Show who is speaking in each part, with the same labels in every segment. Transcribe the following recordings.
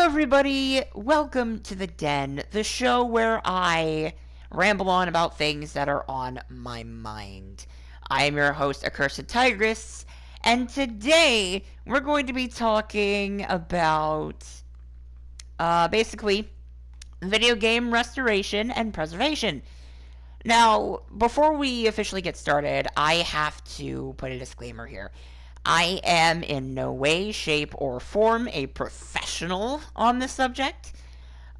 Speaker 1: everybody, welcome to The Den, the show where I ramble on about things that are on my mind. I am your host, AccursedTigress, and today we're going to be talking about, basically, video game restoration and preservation. Now, before we officially get started, I have to put a disclaimer here. I am in no way, shape, or form a professional on this subject.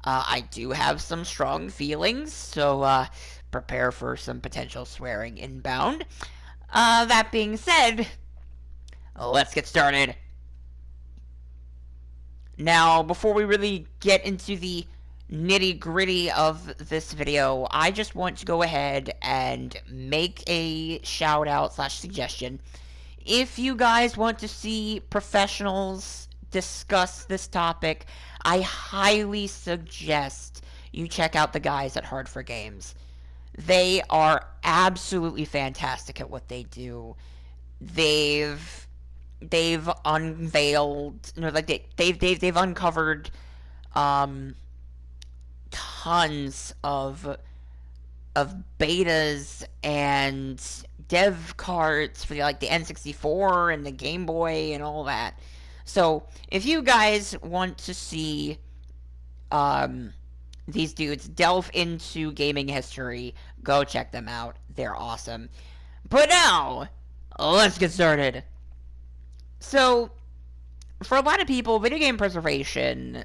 Speaker 1: I do have some strong feelings, so prepare for some potential swearing inbound. That being said, let's get started. Now, before we really get into the nitty-gritty of this video, I just want to go ahead and make a shout-out/suggestion. If you guys want to see professionals discuss this topic, I highly suggest you check out the guys at Hard for Games. They are absolutely fantastic at what they do. They've unveiled, they've uncovered tons of betas and dev carts for the N64 and the Game Boy and all that. So if you guys want to see these dudes delve into gaming history, go check them out. They're awesome. But now, let's get started. So, for a lot of people, video game preservation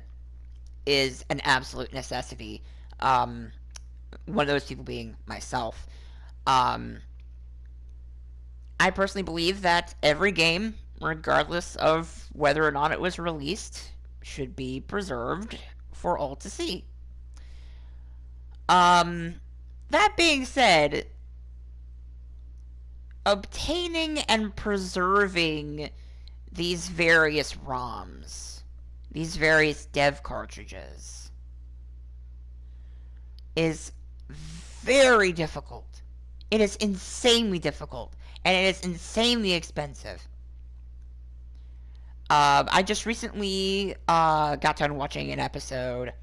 Speaker 1: is an absolute necessity. One of those people being myself. I personally believe that every game, regardless of whether or not it was released, should be preserved for all to see. That being said, obtaining and preserving these various ROMs, these various dev cartridges, is very difficult. It is insanely difficult, and it is insanely expensive. I just recently got done watching an episode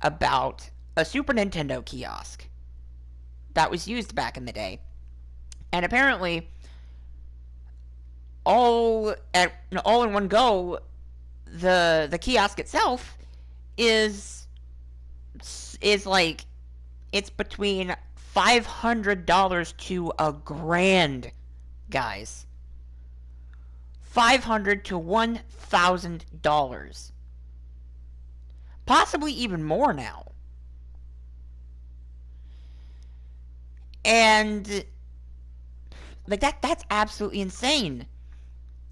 Speaker 1: about a Super Nintendo kiosk that was used back in the day. And apparently, all in one go, the kiosk itself is like, it's between $500 to $1,000, guys. $500 to $1,000. Possibly even more now. And that's absolutely insane.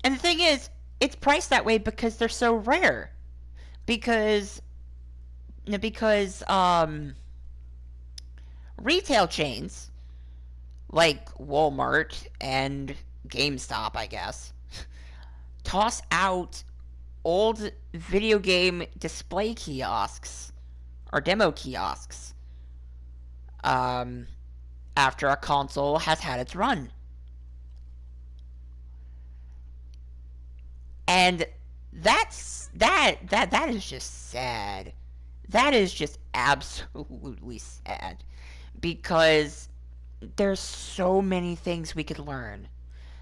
Speaker 1: And the thing is, it's priced that way because they're so rare. Because retail chains like Walmart and GameStop, I guess, toss out old video game display kiosks or demo kiosks after a console has had its run. And that is just sad. That is just absolutely sad. Because there's so many things we could learn.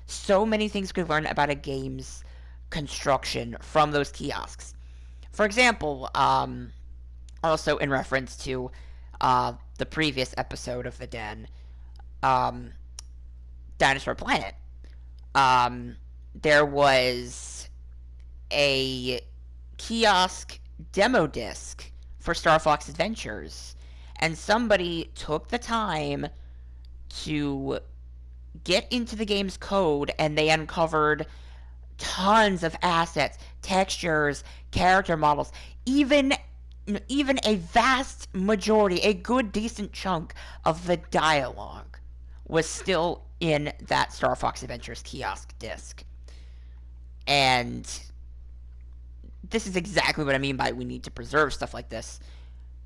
Speaker 1: So many things we could learn about a game's construction from those kiosks. For example, also in reference to the previous episode of The Den, Dinosaur Planet, there was a kiosk demo disc for Star Fox Adventures, and somebody took the time to get into the game's code, and they uncovered tons of assets, textures, character models, even a vast majority, a good decent chunk of the dialogue was still in that Star Fox Adventures kiosk disc. And this is exactly what I mean by we need to preserve stuff like this,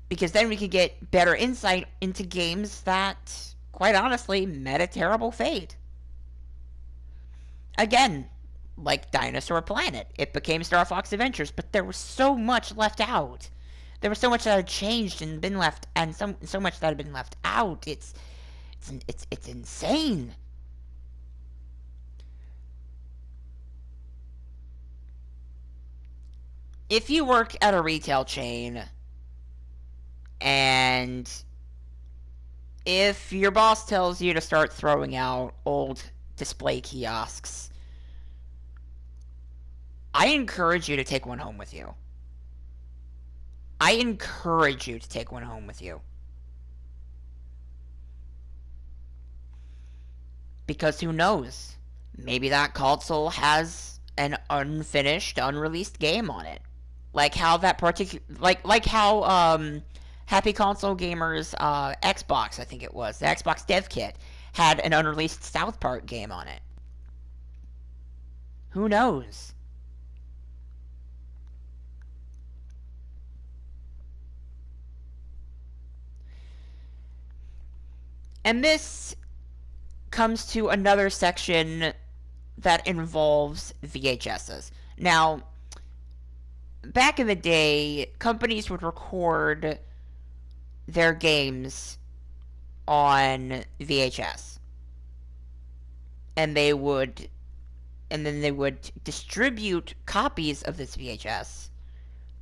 Speaker 1: because then we could get better insight into games that, quite honestly, met a terrible fate. Again, like Dinosaur Planet. It became Star Fox Adventures, but there was so much left out. There was so much that had changed and been left, and so much that had been left out. It's insane. If you work at a retail chain, and if your boss tells you to start throwing out old display kiosks, I encourage you to take one home with you. I encourage you to take one home with you. Because who knows? Maybe that console has an unfinished, unreleased game on it. Like how Happy Console Gamers Xbox, I think it was, the Xbox Dev Kit, had an unreleased South Park game on it. Who knows? And this comes to another section that involves VHSs. Now, back in the day, companies would record their games on VHS. And then they would distribute copies of this VHS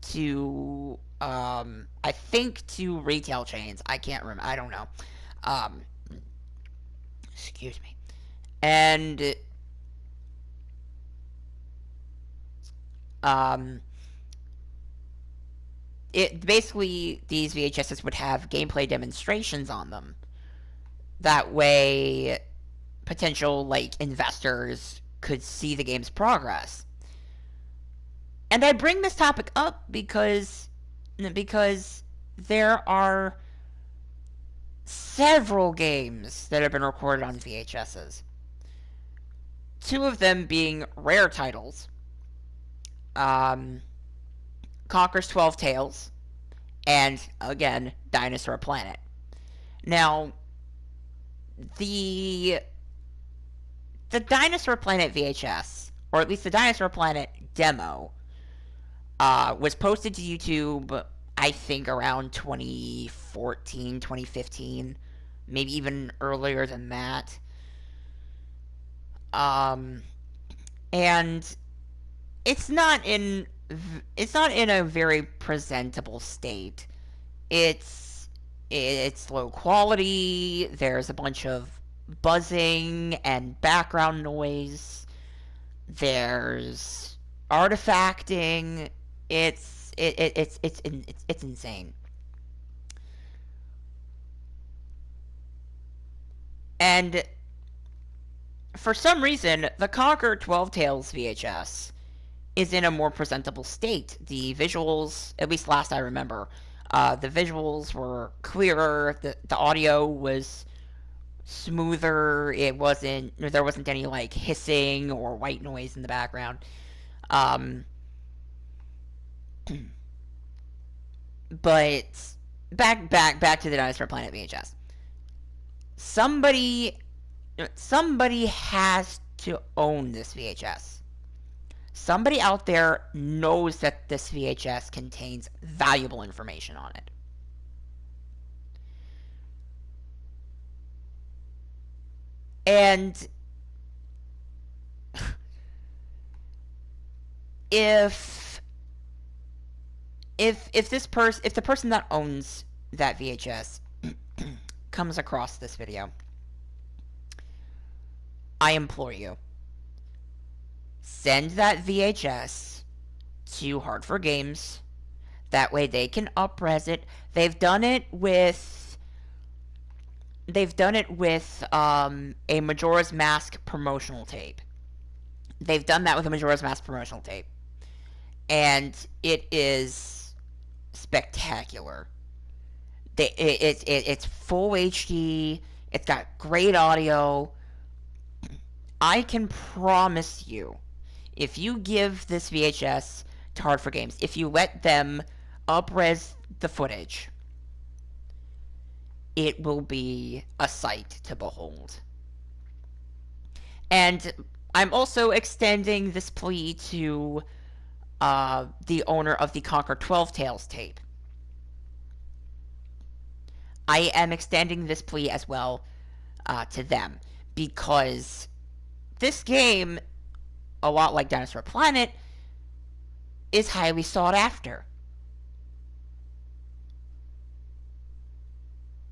Speaker 1: to I think to retail chains. I can't remember. I don't know. Excuse me. And it basically, these VHSs would have gameplay demonstrations on them. That way, potential investors could see the game's progress. And I bring this topic up because there are several games that have been recorded on VHSs. Two of them being rare titles. Conker's 12 Tales, and, again, Dinosaur Planet. Now, the Dinosaur Planet VHS, or at least the Dinosaur Planet demo, was posted to YouTube, I think, around 2014, 2015, maybe even earlier than that. And it's not in a very presentable state. It's low quality. There's a bunch of buzzing and background noise. There's artifacting. It's insane. And for some reason, the Conker 12 Tales VHS is in a more presentable state. The visuals, at least last I remember, the visuals were clearer. The audio was smoother. There wasn't any hissing or white noise in the background. But back to the Dinosaur Planet VHS. Somebody has to own this VHS. Somebody out there knows that this VHS contains valuable information on it. And if the person that owns that VHS comes across this video, I implore you, send that VHS to Hard for Games. That way they can up-res it. They've done it with a Majora's Mask promotional tape. They've done that with a Majora's Mask promotional tape. And it is spectacular. It's full HD. It's got great audio. I can promise you, if you give this VHS to Hard for Games, if you let them up-res the footage, it will be a sight to behold. And I'm also extending this plea to the owner of the Conquer 12 Tales tape. I am extending this plea as well to them, because this game, a lot like Dinosaur Planet, is highly sought after.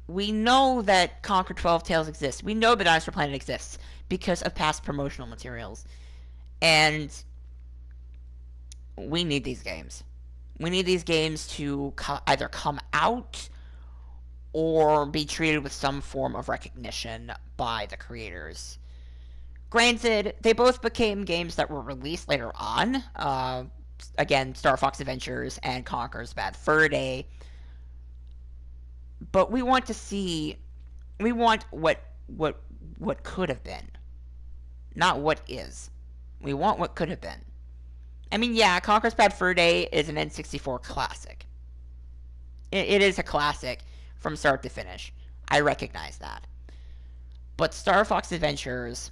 Speaker 1: We know that Conquer 12 Tales exists. We know that Dinosaur Planet exists because of past promotional materials. And we need these games. We need these games to either come out or be treated with some form of recognition by the creators. Granted, they both became games that were released later on. Again, Star Fox Adventures and Conker's Bad Fur Day. But we want to see, we want what could have been, not what is. We want what could have been. I mean, yeah, Conker's Bad Fur Day is an N64 classic. It is a classic from start to finish. I recognize that. But Star Fox Adventures,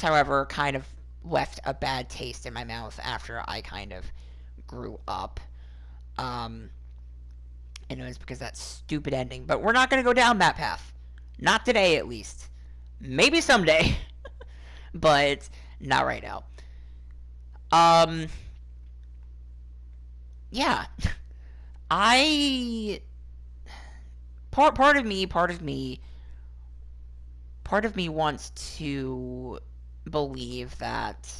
Speaker 1: however, kind of left a bad taste in my mouth after I kind of grew up. And it was because of that stupid ending. But we're not going to go down that path. Not today, at least. Maybe someday. But not right now. Yeah. Part of me wants to believe that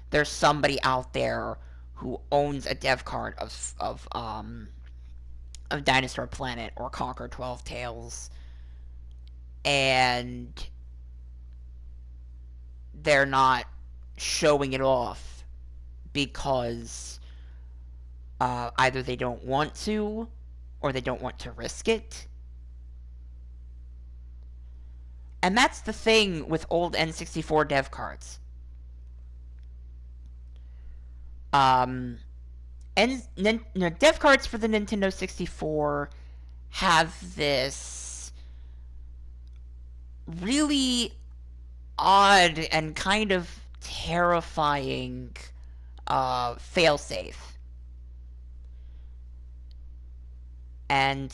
Speaker 1: there's somebody out there who owns a dev card of Dinosaur Planet or Conquer 12 Tales, and they're not showing it off because either they don't want to or they don't want to risk it. And that's the thing with old N64 dev cards. And dev cards for the Nintendo 64 have this really odd and kind of terrifying failsafe. And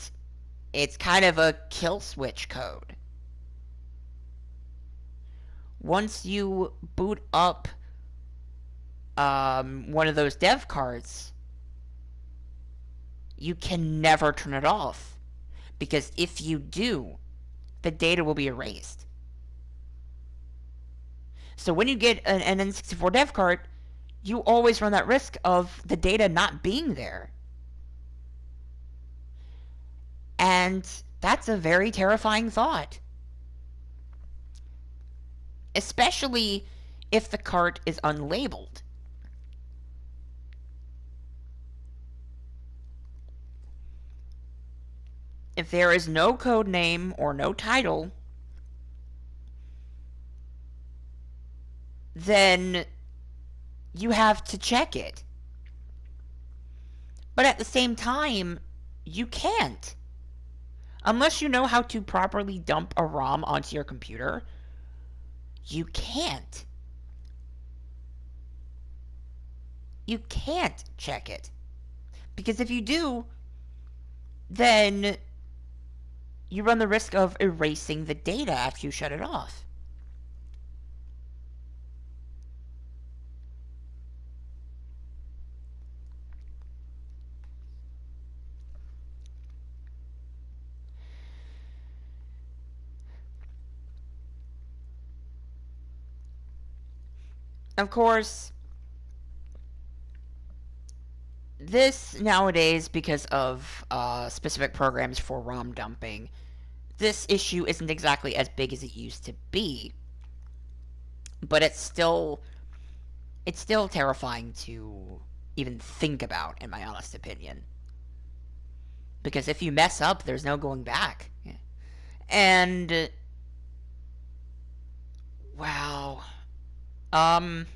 Speaker 1: it's kind of a kill switch code. Once you boot up one of those dev cards, you can never turn it off. Because if you do, the data will be erased. So when you get an N64 dev card, you always run that risk of the data not being there. And that's a very terrifying thought. Especially if the cart is unlabeled. If there is no code name or no title, then you have to check it. But at the same time, you can't. Unless you know how to properly dump a ROM onto your computer, you can't. You can't check it. Because if you do, then you run the risk of erasing the data after you shut it off. Of course, this nowadays, because of specific programs for ROM dumping, this issue isn't exactly as big as it used to be. But it's still terrifying to even think about, in my honest opinion. Because if you mess up, there's no going back. And wow. But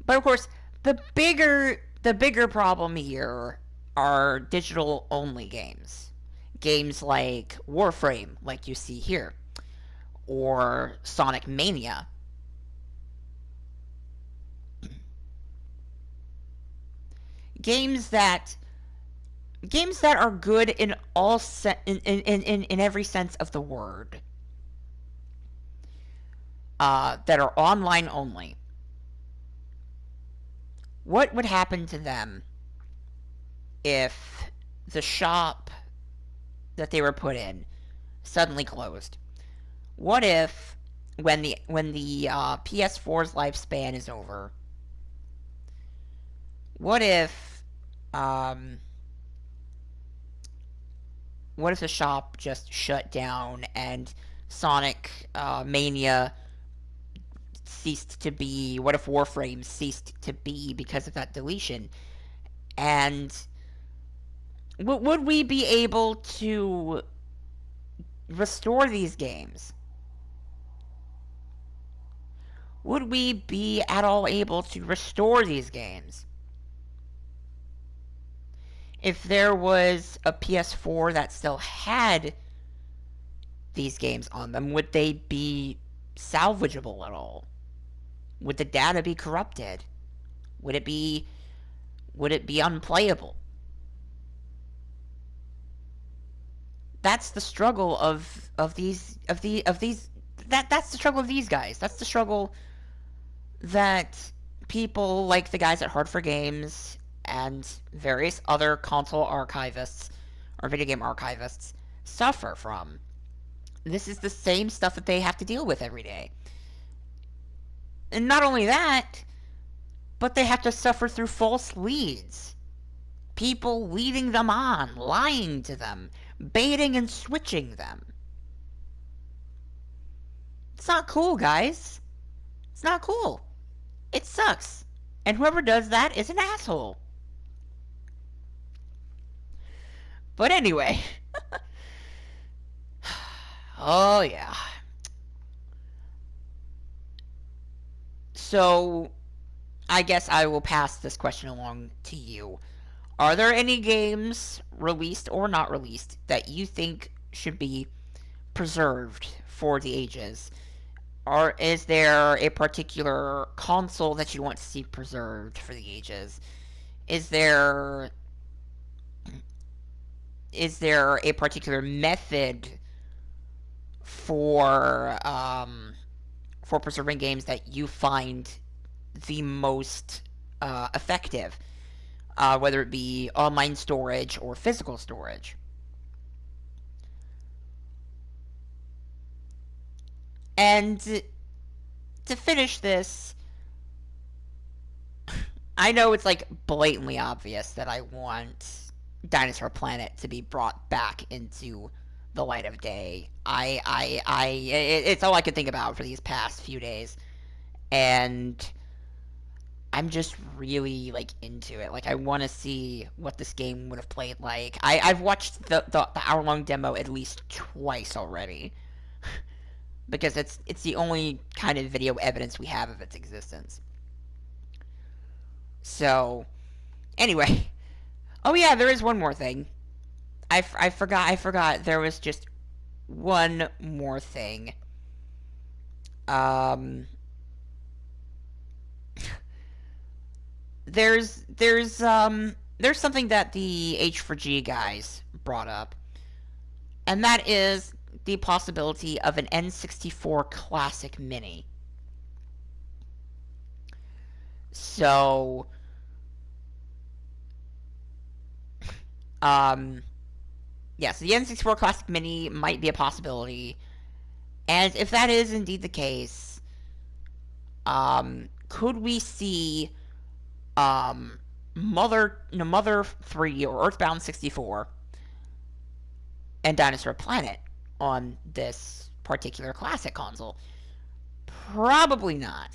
Speaker 1: of course, the bigger problem here are digital only games. games like Warframe, like you see here, or Sonic Mania. Games that are good in all in every sense of the word. That are online only. What would happen to them if the shop that they were put in suddenly closed? What if when the PS4's lifespan is over? What if the shop just shut down and Sonic Mania ceased to be? What if Warframe ceased to be because of that deletion? And would we be able to restore these games? Would we be at all able to restore these games? If there was a PS4 that still had these games on them, would they be salvageable at all? Would the data be corrupted? Would it be unplayable? That's the struggle of these that's the struggle of these guys. That's the struggle that people like the guys at Hard for Games and various other console archivists or video game archivists suffer from. This is the same stuff that they have to deal with every day. And not only that, but they have to suffer through false leads. People leading them on, lying to them, baiting and switching them. It's not cool, guys. It's not cool. It sucks. And whoever does that is an asshole. But anyway. Oh, yeah. So, I guess I will pass this question along to you. Are there any games, released or not released, that you think should be preserved for the ages? Or is there a particular console that you want to see preserved for the ages? Is there a particular method for preserving games that you find the most effective, whether it be online storage or physical storage? And to finish this, I know it's like blatantly obvious that I want Dinosaur Planet to be brought back into the light of day. It's all I could think about for these past few days, and I'm just really like into it. Like, I want to see what this game would have played like. I've watched the hour-long demo at least twice already. Because it's the only kind of video evidence we have of its existence. So, anyway. Oh yeah, there is one more thing. I forgot there was just one more thing. There's something that the H4G guys brought up, and that is the possibility of an N64 Classic Mini. So, yes, the N64 Classic Mini might be a possibility, and if that is indeed the case, could we see Mother 3 or Earthbound 64 and Dinosaur Planet on this particular classic console? Probably not,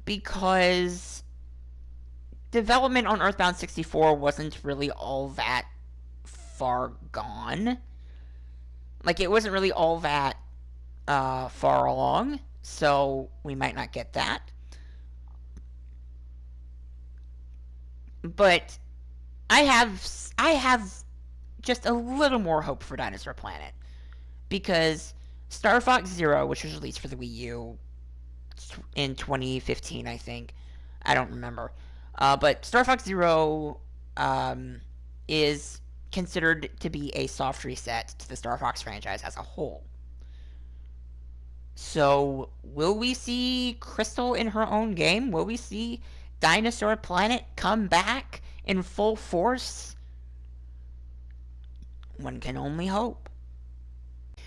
Speaker 1: because development on Earthbound 64 wasn't really all that far gone. Like, it wasn't really all that far along, so we might not get that. But I have just a little more hope for Dinosaur Planet. Because Star Fox Zero, which was released for the Wii U in 2015, I think. I don't remember. But Star Fox Zero is considered to be a soft reset to the Star Fox franchise as a whole. So, will we see Crystal in her own game? Will we see Dinosaur Planet come back in full force? One can only hope.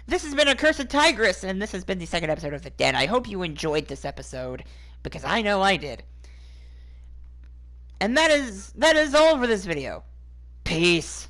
Speaker 1: This has been AccursedTigress, and this has been the second episode of The Den. I hope you enjoyed this episode, because I know I did. And that is all for this video. Peace.